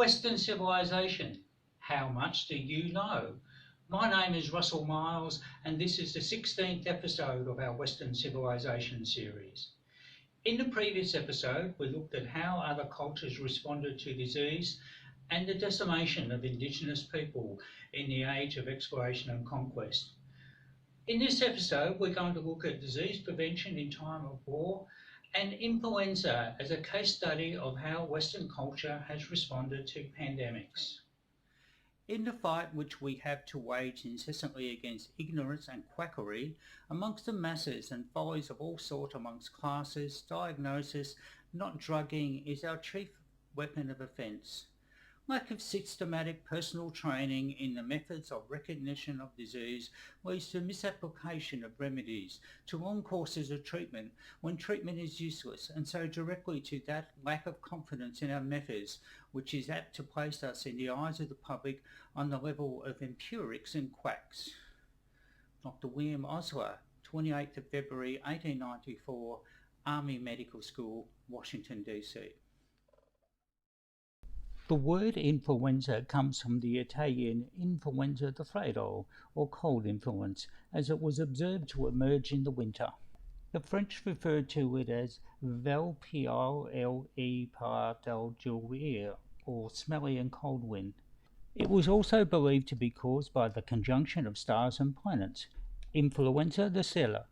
Western civilization. How much do you know? My name is Russell Miles, and this is the 16th episode of our Western Civilization series. In the previous episode, we looked at how other cultures responded to disease and the decimation of indigenous people in the age of exploration and conquest. In this episode, we're going to look at disease prevention in time of war and influenza as a case study of how Western culture has responded to pandemics. In the fight which we have to wage incessantly against ignorance and quackery amongst the masses and follies of all sort amongst classes, diagnosis, not drugging, is our chief weapon of offence. Lack of systematic personal training in the methods of recognition of disease leads to misapplication of remedies, to long courses of treatment when treatment is useless, and so directly to that lack of confidence in our methods, which is apt to place us in the eyes of the public on the level of empirics and quacks. Dr. William Osler, 28th of February 1894, Army Medical School, Washington, D.C. The word influenza comes from the Italian influenza di freddo, or cold influence, as it was observed to emerge in the winter. The French referred to it as vel pial par del jouir, or smelly and cold wind. It was also believed to be caused by the conjunction of stars and planets. Influenza di Sella.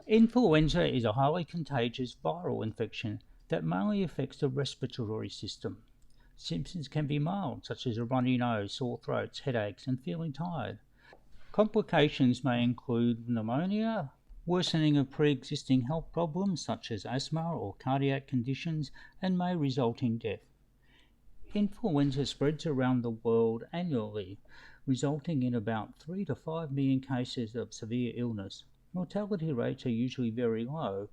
Influenza is a highly contagious viral infection that mainly affects the respiratory system. Symptoms can be mild, such as a runny nose, sore throats, headaches, and feeling tired. Complications may include pneumonia, worsening of pre-existing health problems such as asthma or cardiac conditions, and may result in death. Influenza spreads around the world annually, resulting in about 3 to 5 million cases of severe illness. Mortality rates are usually very low,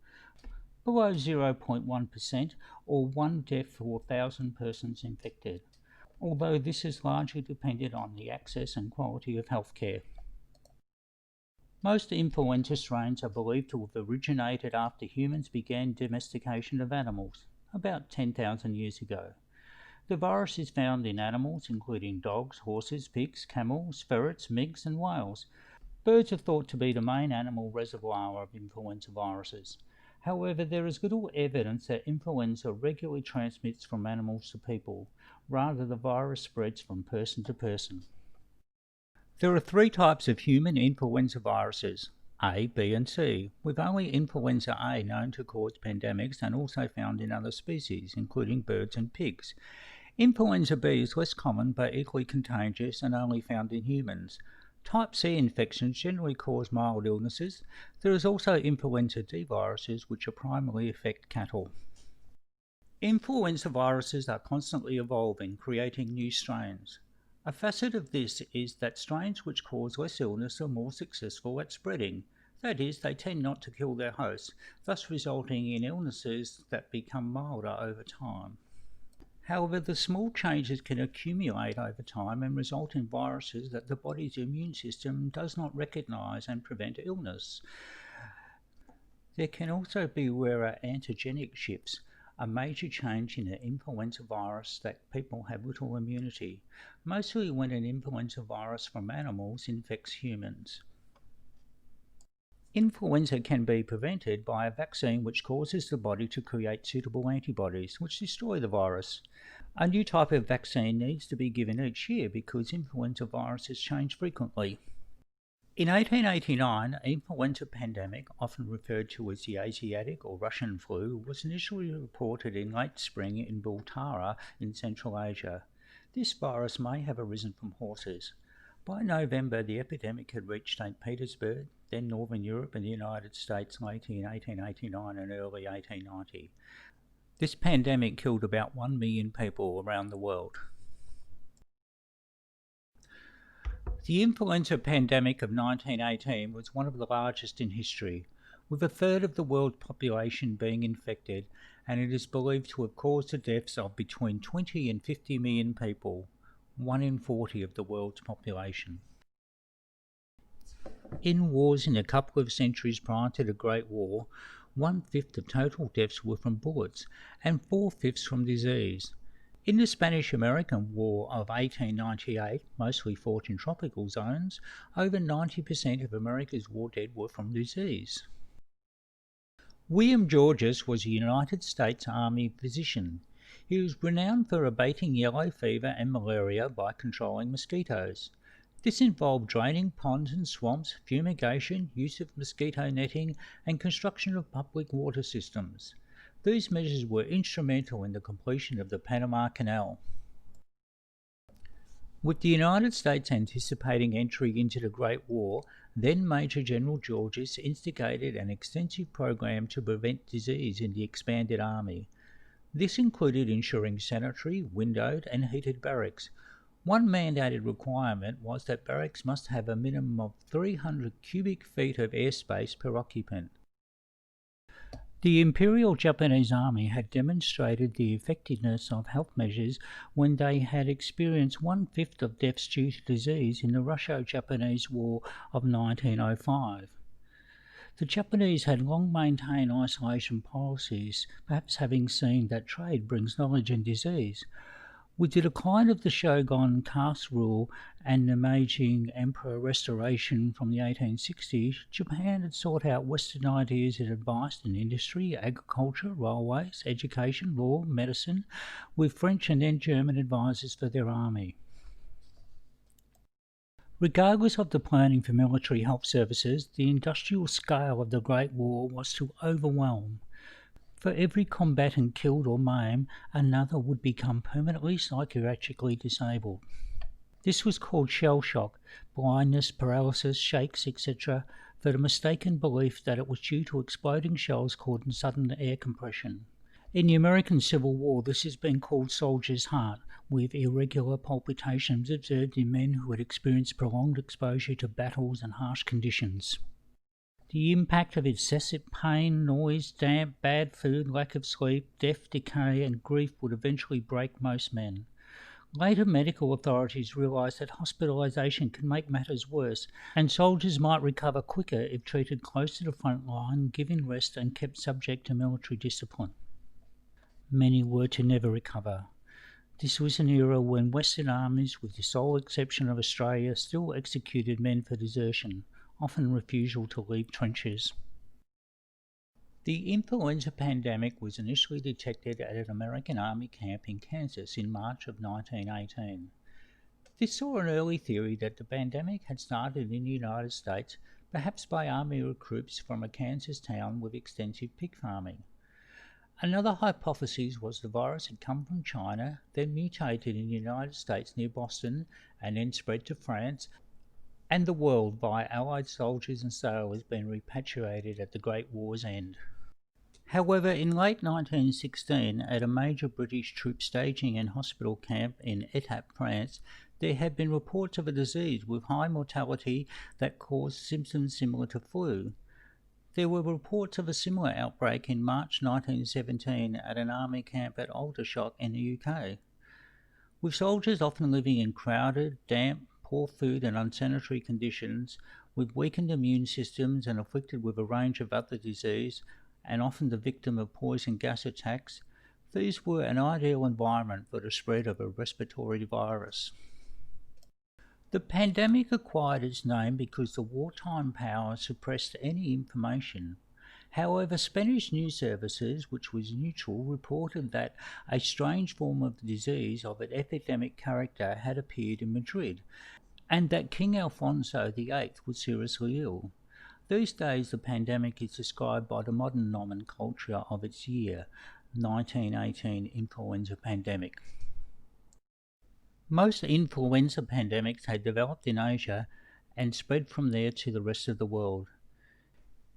below 0.1%, or 1 death for 1,000 persons infected, although this is largely dependent on the access and quality of healthcare. Most influenza strains are believed to have originated after humans began domestication of animals, about 10,000 years ago. The virus is found in animals including dogs, horses, pigs, camels, ferrets, minks, and whales. Birds are thought to be the main animal reservoir of influenza viruses. However, there is little evidence that influenza regularly transmits from animals to people. Rather, the virus spreads from person to person. There are 3 types of human influenza viruses, A, B, and C, with only influenza A known to cause pandemics and also found in other species, including birds and pigs. Influenza B is less common but equally contagious and only found in humans. Type C infections generally cause mild illnesses. There is also influenza D viruses, which primarily affect cattle. Influenza viruses are constantly evolving, creating new strains. A facet of this is that strains which cause less illness are more successful at spreading. That is, they tend not to kill their hosts, thus resulting in illnesses that become milder over time. However, the small changes can accumulate over time and result in viruses that the body's immune system does not recognize and prevent illness. There can also be rarer anti-genic shifts, a major change in the influenza virus that people have little immunity, mostly when an influenza virus from animals infects humans. Influenza can be prevented by a vaccine which causes the body to create suitable antibodies which destroy the virus. A new type of vaccine needs to be given each year because influenza viruses change frequently. In 1889, influenza pandemic, often referred to as the Asiatic or Russian flu, was initially reported in late spring in Bulgaria in Central Asia. This virus may have arisen from horses. By November, the epidemic had reached St. Petersburg, then Northern Europe and the United States late in 1889 and early 1890. This pandemic killed about 1 million people around the world. The influenza pandemic of 1918 was one of the largest in history, with 1/3 of the world's population being infected, and it is believed to have caused the deaths of between 20 and 50 million people, 1 in 40 of the world's population. In wars in a couple of centuries prior to the Great War, 1/5 of total deaths were from bullets and 4/5 from disease. In the Spanish-American War of 1898, mostly fought in tropical zones, over 90% of America's war dead were from disease. William Georges was a United States Army physician. He was renowned for abating yellow fever and malaria by controlling mosquitoes. This involved draining ponds and swamps, fumigation, use of mosquito netting, and construction of public water systems. These measures were instrumental in the completion of the Panama Canal. With the United States anticipating entry into the Great War, then Major General Georges instigated an extensive program to prevent disease in the expanded army. This included ensuring sanitary, windowed, and heated barracks. One mandated requirement was that barracks must have a minimum of 300 cubic feet of airspace per occupant. The Imperial Japanese Army had demonstrated the effectiveness of health measures when they had experienced 1/5 of deaths due to disease in the Russo-Japanese War of 1905. The Japanese had long maintained isolation policies, perhaps having seen that trade brings knowledge and disease. With the decline of the Shogun caste rule and the Meiji Emperor restoration from the 1860s, Japan had sought out Western ideas and advice in industry, agriculture, railways, education, law, medicine, with French and then German advisors for their army. Regardless of the planning for military health services, the industrial scale of the Great War was to overwhelm. For every combatant killed or maimed, another would become permanently psychiatrically disabled. This was called shell shock, blindness, paralysis, shakes, etc., for the mistaken belief that it was due to exploding shells causing sudden air compression. In the American Civil War, this has been called soldier's heart, with irregular palpitations observed in men who had experienced prolonged exposure to battles and harsh conditions. The impact of excessive pain, noise, damp, bad food, lack of sleep, death, decay, and grief would eventually break most men. Later medical authorities realised that hospitalisation can make matters worse, and soldiers might recover quicker if treated close to the front line, given rest and kept subject to military discipline. Many were to never recover. This was an era when Western armies, with the sole exception of Australia, still executed men for desertion, often refusal to leave trenches. The influenza pandemic was initially detected at an American Army camp in Kansas in March of 1918. This saw an early theory that the pandemic had started in the United States, perhaps by Army recruits from a Kansas town with extensive pig farming. Another hypothesis was the virus had come from China, then mutated in the United States near Boston, and then spread to France and the world by Allied soldiers and sailors being repatriated at the Great War's end. However, in late 1916, at a major British troop staging and hospital camp in Etaples, France, there had been reports of a disease with high mortality that caused symptoms similar to flu. There were reports of a similar outbreak in March 1917 at an army camp at Aldershot in the UK. With soldiers often living in crowded, damp, poor food and unsanitary conditions, with weakened immune systems and afflicted with a range of other disease, and often the victim of poison gas attacks, these were an ideal environment for the spread of a respiratory virus. The pandemic acquired its name because the wartime power suppressed any information. However, Spanish news services, which was neutral, reported that a strange form of the disease of an epidemic character had appeared in Madrid, and that King Alfonso VIII was seriously ill. These days, the pandemic is described by the modern nomenclature of its year, 1918 Influenza Pandemic. Most influenza pandemics had developed in Asia and spread from there to the rest of the world.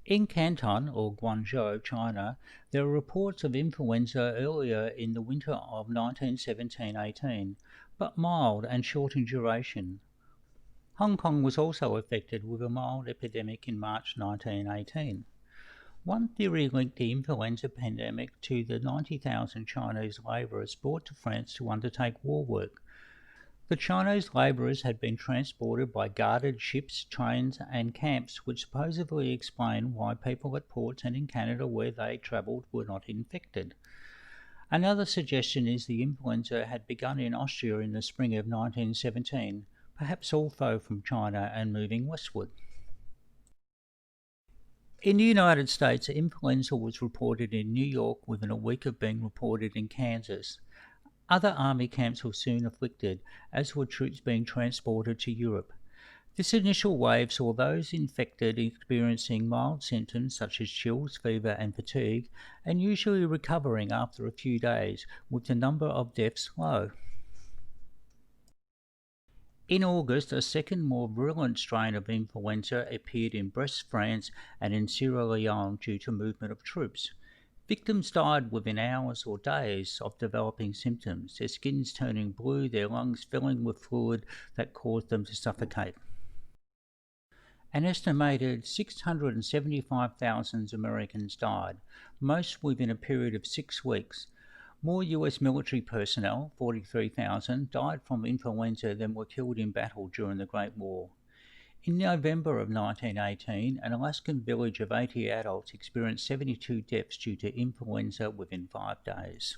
In Canton, or Guangzhou, China, there are reports of influenza earlier in the winter of 1917-18, but mild and short in duration. Hong Kong was also affected with a mild epidemic in March 1918. One theory linked the influenza pandemic to the 90,000 Chinese labourers brought to France to undertake war work. The Chinese labourers had been transported by guarded ships, trains and camps, which supposedly explain why people at ports and in Canada where they travelled were not infected. Another suggestion is the influenza had begun in Austria in the spring of 1917, perhaps also from China and moving westward. In the United States, influenza was reported in New York within a week of being reported in Kansas. Other army camps were soon afflicted, as were troops being transported to Europe. This initial wave saw those infected experiencing mild symptoms such as chills, fever, and fatigue, and usually recovering after a few days, with the number of deaths low. In August, a second, more virulent strain of influenza appeared in Brest, France, and in Sierra Leone due to movement of troops. Victims died within hours or days of developing symptoms, their skins turning blue, their lungs filling with fluid that caused them to suffocate. An estimated 675,000 Americans died, most within a period of 6 weeks. More US military personnel, 43,000, died from influenza than were killed in battle during the Great War. In November of 1918, an Alaskan village of 80 adults experienced 72 deaths due to influenza within 5 days.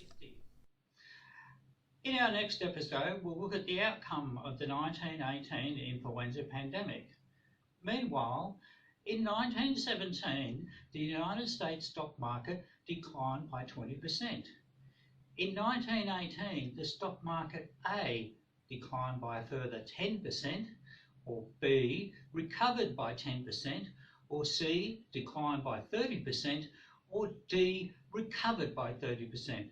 In our next episode, we'll look at the outcome of the 1918 influenza pandemic. Meanwhile, in 1917, the United States stock market declined by 20%. In 1918, the stock market A declined by a further 10%, or B recovered by 10%, or C declined by 30%, or D recovered by 30%.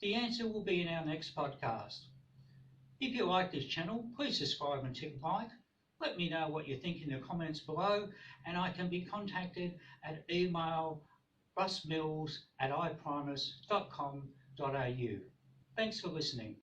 The answer will be in our next podcast. If you like this channel, please subscribe and tick like. Let me know what you think in the comments below, and I can be contacted at email russmills@iprimus.com.au. Thanks for listening.